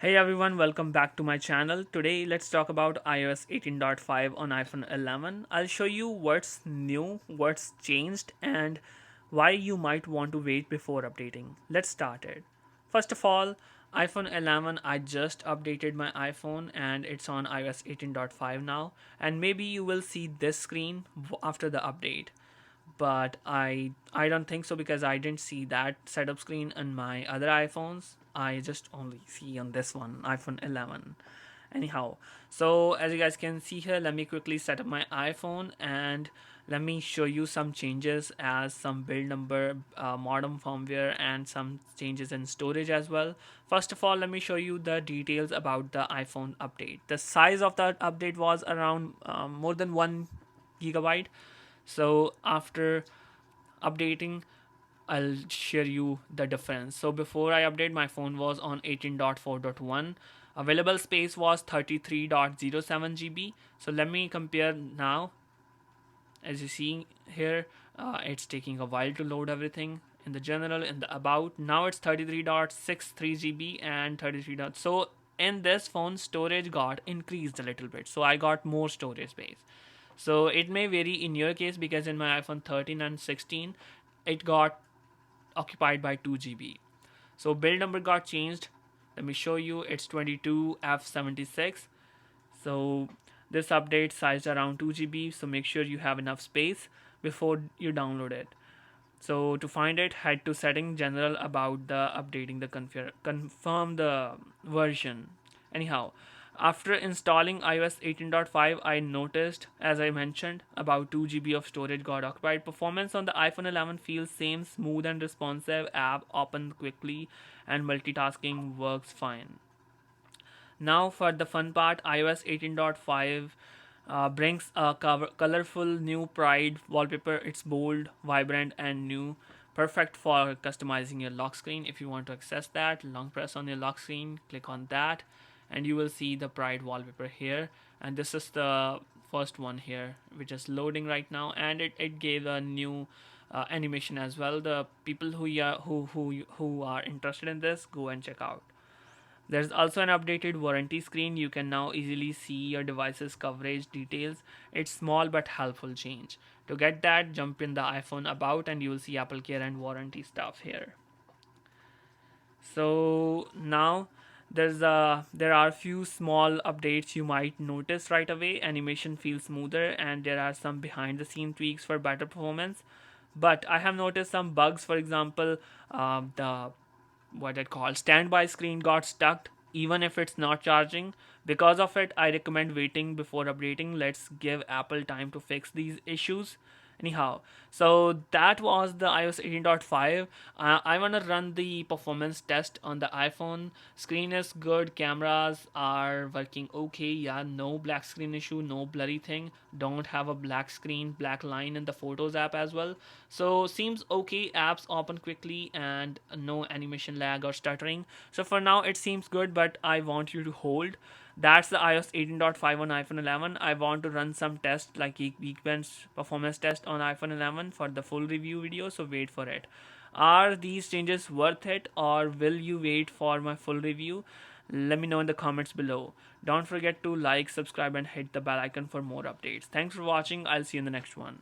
Hey everyone, welcome back to my channel. Today let's talk about iOS 18.5 on iPhone 11. I'll show you what's new, what's changed, and why you might want to wait before updating. Let's start it. First of all, iPhone 11, I just updated my iPhone and it's on iOS 18.5 now. And maybe you will see this screen after the update, but I don't think so because I didn't see that setup screen on my other iPhones. I just only see on this one, iPhone 11. Anyhow, so as you guys can see here, let me quickly set up my iPhone and let me show you some changes as some build number, modem firmware, and some changes in storage as well. First of all, let me show you the details about the iPhone update. The size of that update was around more than 1 GB. So after updating, I'll share you the difference. So before I update, my phone was on 18.4.1. Available space was 33.07 GB. So let me compare now. As you see here, it's taking a while to load everything. In the general, in the about, now it's 33.63 GB and 33. So in this phone, storage got increased a little bit. So I got more storage space. So it may vary in your case because in my iPhone 13 and 16, it got occupied by 2 GB. So build number got changed. Let me show you. It's 22F76. So this update sized around 2 GB. So make sure you have enough space before you download it. So to find it, head to setting general about the updating the confirm the version. Anyhow, after installing iOS 18.5, I noticed, as I mentioned, about 2 GB of storage got occupied. Performance on the iPhone 11 feels same, smooth and responsive. App open quickly, and multitasking works fine. Now for the fun part, iOS 18.5 brings a colorful new Pride wallpaper. It's bold, vibrant, and new. Perfect for customizing your lock screen. If you want to access that, long press on your lock screen, click on that, and you will see the Pride wallpaper here. And this is the first one here, which is loading right now, and it gave a new animation as well. The people who are interested in this, go and check out. There's also an updated warranty screen. You can now easily see your device's coverage details. It's small but helpful change. To get that, jump in the iPhone about and you will see Apple Care and warranty stuff here. So now there are a few small updates you might notice right away. Animation feels smoother and there are some behind the scene tweaks for better performance. But I have noticed some bugs. For example, the what it called standby screen got stuck even if it's not charging. Because of it, I recommend waiting before updating. Let's give Apple time to fix these issues. Anyhow, so that was the iOS 18.5. I want to run the performance test on the iPhone. Screen is good, cameras are working okay. Yeah, no black screen issue, no blurry thing. Don't have a black screen, black line in the Photos app as well. So seems okay. Apps open quickly and no animation lag or stuttering. So for now it seems good, but I want you to hold. That's the iOS 18.5 on iPhone 11. I want to run some tests like Geekbench performance test on iPhone 11 for the full review video, so wait for it. Are these changes worth it or will you wait for my full review? Let me know in the comments below. Don't forget to like, subscribe and hit the bell icon for more updates. Thanks for watching. I'll see you in the next one.